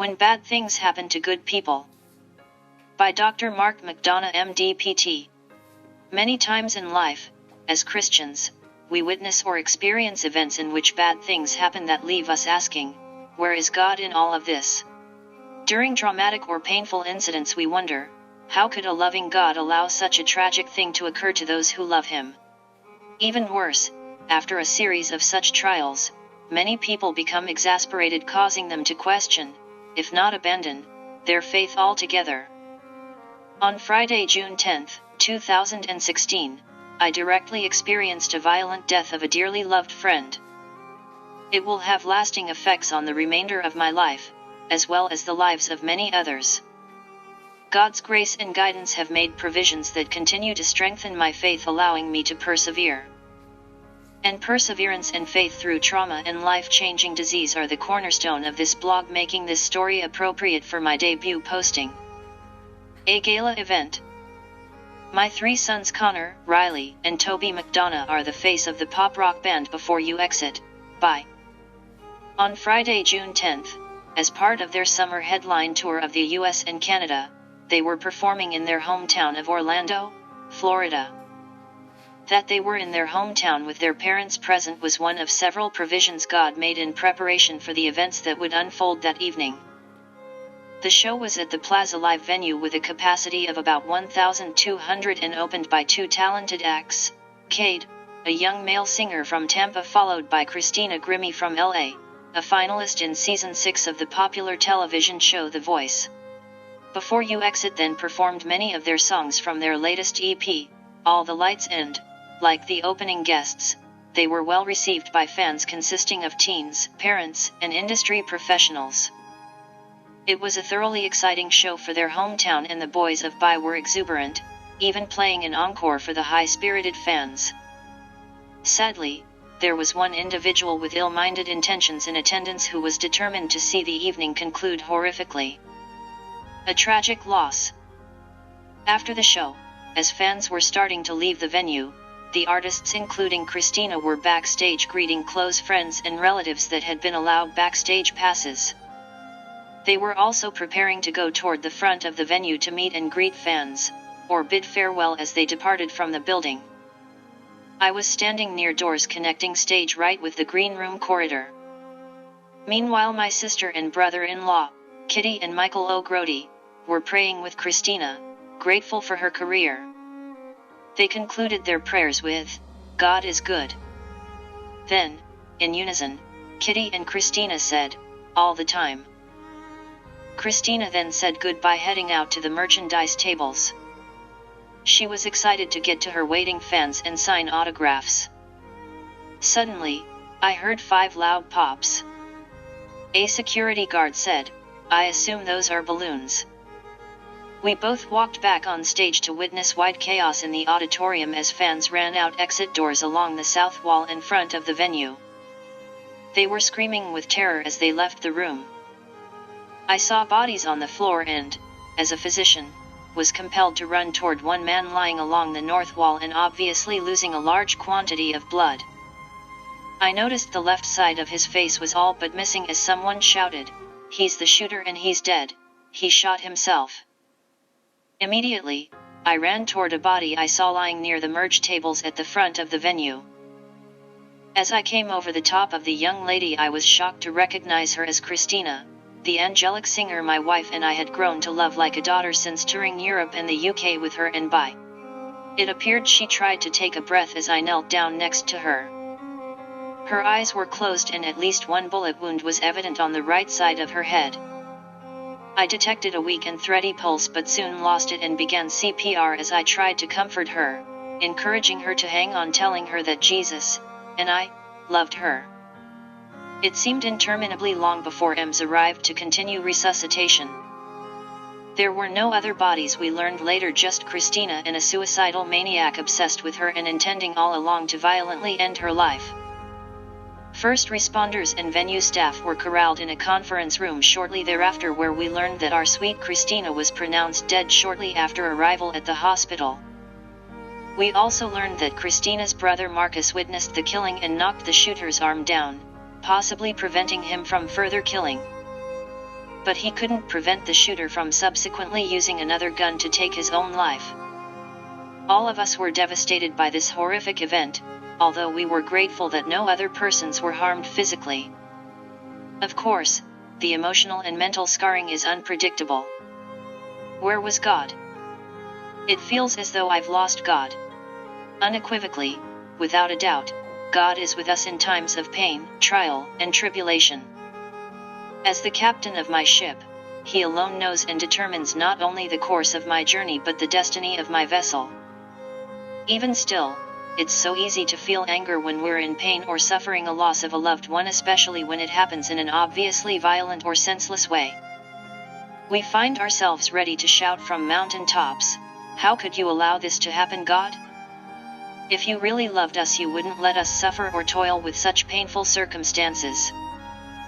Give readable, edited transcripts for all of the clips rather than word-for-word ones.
When Bad Things Happen to Good People. By Dr. Mark McDonough MD PT. Many times in life, as Christians, we witness or experience events in which bad things happen that leave us asking, where is God in all of this? During traumatic or painful incidents we wonder, how could a loving God allow such a tragic thing to occur to those who love Him? Even worse, after a series of such trials, many people become exasperated, causing them to question, if not abandon, their faith altogether. On Friday, June 10, 2016, I directly experienced a violent death of a dearly loved friend. It will have lasting effects on the remainder of my life, as well as the lives of many others. God's grace and guidance have made provisions that continue to strengthen my faith, allowing me to persevere. And perseverance and faith through trauma and life-changing disease are the cornerstone of this blog, making this story appropriate for my debut posting. A gala event. My 3 sons Connor, Riley, and Toby McDonough are the face of the pop rock band Before You Exit, by. On Friday, June 10th, as part of their summer headline tour of the US and Canada, they were performing in their hometown of Orlando, Florida. That they were in their hometown with their parents present was one of several provisions God made in preparation for the events that would unfold that evening. The show was at the Plaza Live venue with a capacity of about 1,200 and opened by 2 talented acts, Cade, a young male singer from Tampa, followed by Christina Grimmie from LA, a finalist in Season 6 of the popular television show The Voice. Before You Exit then performed many of their songs from their latest EP, All the Lights, and, like the opening guests, they were well received by fans consisting of teens, parents, and industry professionals. It was a thoroughly exciting show for their hometown, and the boys of By were exuberant, even playing an encore for the high-spirited fans. Sadly, there was one individual with ill-minded intentions in attendance who was determined to see the evening conclude horrifically. A tragic loss. After the show, as fans were starting to leave the venue, the artists including Christina were backstage greeting close friends and relatives that had been allowed backstage passes. They were also preparing to go toward the front of the venue to meet and greet fans, or bid farewell as they departed from the building. I was standing near doors connecting stage right with the green room corridor. Meanwhile, my sister and brother-in-law, Kitty and Michael O'Grody, were praying with Christina, grateful for her career. They concluded their prayers with, "God is good." Then, in unison, Kitty and Christina said, "All the time." Christina then said goodbye, heading out to the merchandise tables. She was excited to get to her waiting fans and sign autographs. Suddenly, I heard 5 loud pops. A security guard said, "I assume those are balloons." We both walked back on stage to witness white chaos in the auditorium as fans ran out exit doors along the south wall in front of the venue. They were screaming with terror as they left the room. I saw bodies on the floor and, as a physician, was compelled to run toward one man lying along the north wall and obviously losing a large quantity of blood. I noticed the left side of his face was all but missing as someone shouted, "He's the shooter and he's dead, he shot himself." Immediately, I ran toward a body I saw lying near the merge tables at the front of the venue. As I came over the top of the young lady, I was shocked to recognize her as Christina, the angelic singer my wife and I had grown to love like a daughter since touring Europe and the UK with her and by. It appeared she tried to take a breath as I knelt down next to her. Her eyes were closed and at least one bullet wound was evident on the right side of her head. I detected a weak and thready pulse but soon lost it and began CPR as I tried to comfort her, encouraging her to hang on, telling her that Jesus, and I, loved her. It seemed interminably long before EMS arrived to continue resuscitation. There were no other bodies, we learned later, just Christina and a suicidal maniac obsessed with her and intending all along to violently end her life. First responders and venue staff were corralled in a conference room shortly thereafter, where we learned that our sweet Christina was pronounced dead shortly after arrival at the hospital. We also learned that Christina's brother Marcus witnessed the killing and knocked the shooter's arm down, possibly preventing him from further killing. But he couldn't prevent the shooter from subsequently using another gun to take his own life. All of us were devastated by this horrific event, although we were grateful that no other persons were harmed physically. Of course, the emotional and mental scarring is unpredictable. Where was God? It feels as though I've lost God. Unequivocally, without a doubt, God is with us in times of pain, trial, and tribulation. As the captain of my ship, He alone knows and determines not only the course of my journey but the destiny of my vessel. Even still, it's so easy to feel anger when we're in pain or suffering a loss of a loved one, especially when it happens in an obviously violent or senseless way. We find ourselves ready to shout from mountain tops, "How could you allow this to happen, God? If you really loved us, you wouldn't let us suffer or toil with such painful circumstances."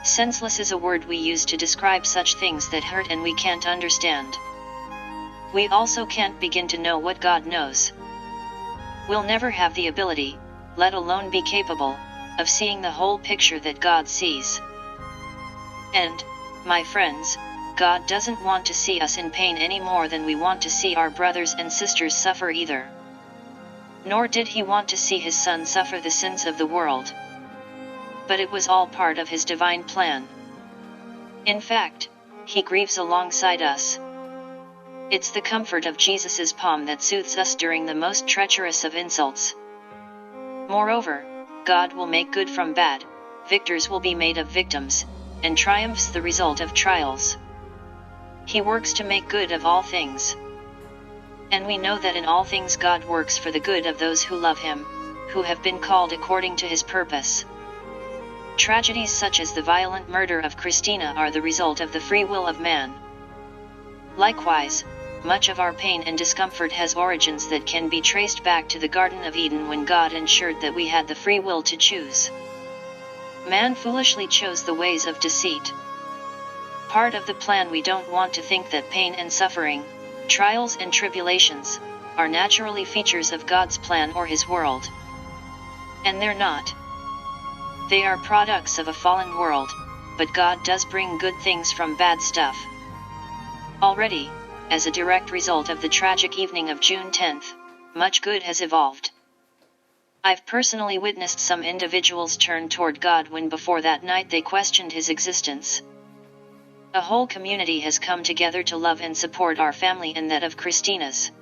Senseless is a word we use to describe such things that hurt and we can't understand. We also can't begin to know what God knows. We'll never have the ability, let alone be capable, of seeing the whole picture that God sees. And, my friends, God doesn't want to see us in pain any more than we want to see our brothers and sisters suffer either. Nor did He want to see His Son suffer the sins of the world. But it was all part of His divine plan. In fact, He grieves alongside us. It's the comfort of Jesus' palm that soothes us during the most treacherous of insults. Moreover, God will make good from bad, victors will be made of victims, and triumphs the result of trials. He works to make good of all things. And we know that in all things God works for the good of those who love Him, who have been called according to His purpose. Tragedies such as the violent murder of Christina are the result of the free will of man. Likewise, much of our pain and discomfort has origins that can be traced back to the Garden of Eden, when God ensured that we had the free will to choose. Man foolishly chose the ways of deceit. Part of the plan, we don't want to think that pain and suffering, trials and tribulations, are naturally features of God's plan or His world. And they're not. They are products of a fallen world, but God does bring good things from bad stuff. Already, as a direct result of the tragic evening of June 10th, much good has evolved. I've personally witnessed some individuals turn toward God when before that night they questioned His existence. A whole community has come together to love and support our family and that of Christina's.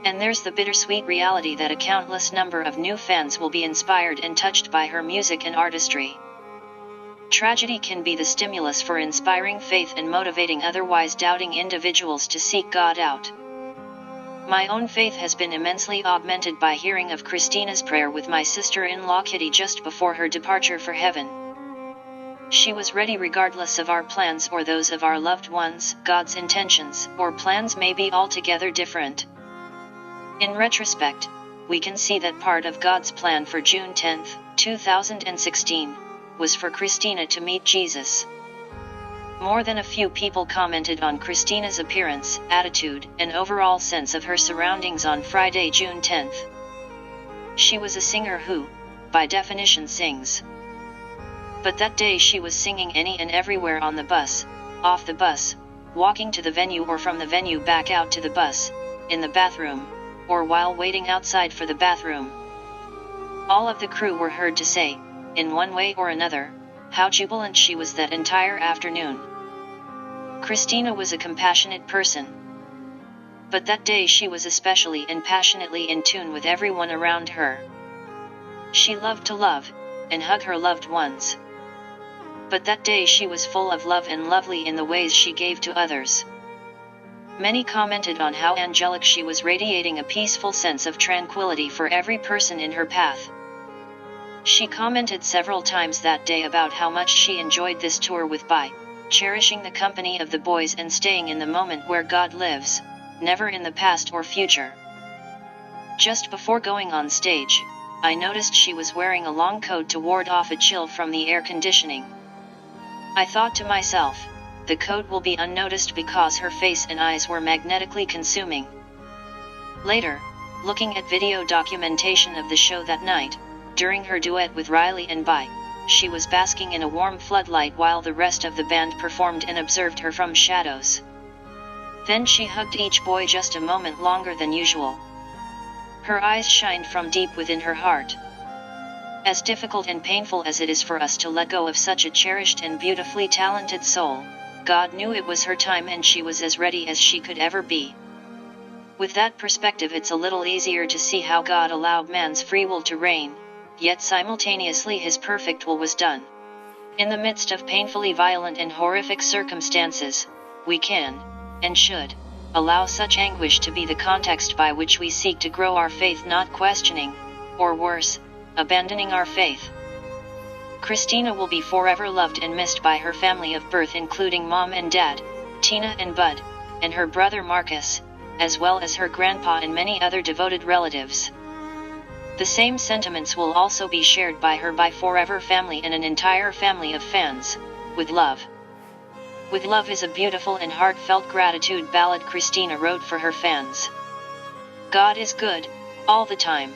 And there's the bittersweet reality that a countless number of new fans will be inspired and touched by her music and artistry. Tragedy can be the stimulus for inspiring faith and motivating otherwise doubting individuals to seek God out. My own faith has been immensely augmented by hearing of Christina's prayer with my sister-in-law Kitty just before her departure for heaven. She was ready regardless of our plans or those of our loved ones. God's intentions or plans may be altogether different. In retrospect, we can see that part of God's plan for June 10, 2016, was for Christina to meet Jesus. More than a few people commented on Christina's appearance, attitude, and overall sense of her surroundings on Friday, June 10th. She was a singer who, by definition, sings. But that day she was singing any and everywhere, on the bus, off the bus, walking to the venue or from the venue back out to the bus, in the bathroom, or while waiting outside for the bathroom. All of the crew were heard to say, in one way or another, how jubilant she was that entire afternoon. Christina was a compassionate person. But that day she was especially and passionately in tune with everyone around her. She loved to love, and hug her loved ones. But that day she was full of love and lovely in the ways she gave to others. Many commented on how angelic she was, radiating a peaceful sense of tranquility for every person in her path. She commented several times that day about how much she enjoyed this tour by cherishing the company of the boys and staying in the moment where God lives, never in the past or future. Just before going on stage, I noticed she was wearing a long coat to ward off a chill from the air conditioning. I thought to myself, the coat will be unnoticed because her face and eyes were magnetically consuming. Later, looking at video documentation of the show that night, during her duet with Riley and Bai, she was basking in a warm floodlight while the rest of the band performed and observed her from shadows. Then she hugged each boy just a moment longer than usual. Her eyes shined from deep within her heart. As difficult and painful as it is for us to let go of such a cherished and beautifully talented soul, God knew it was her time and she was as ready as she could ever be. With that perspective, it's a little easier to see how God allowed man's free will to reign, yet simultaneously his perfect will was done. In the midst of painfully violent and horrific circumstances, we can, and should, allow such anguish to be the context by which we seek to grow our faith, not questioning, or worse, abandoning our faith. Christina will be forever loved and missed by her family of birth, including Mom and Dad, Tina and Bud, and her brother Marcus, as well as her grandpa and many other devoted relatives. The same sentiments will also be shared by her by Forever family and an entire family of fans. With Love. With Love is a beautiful and heartfelt gratitude ballad Christina wrote for her fans. God is good, all the time.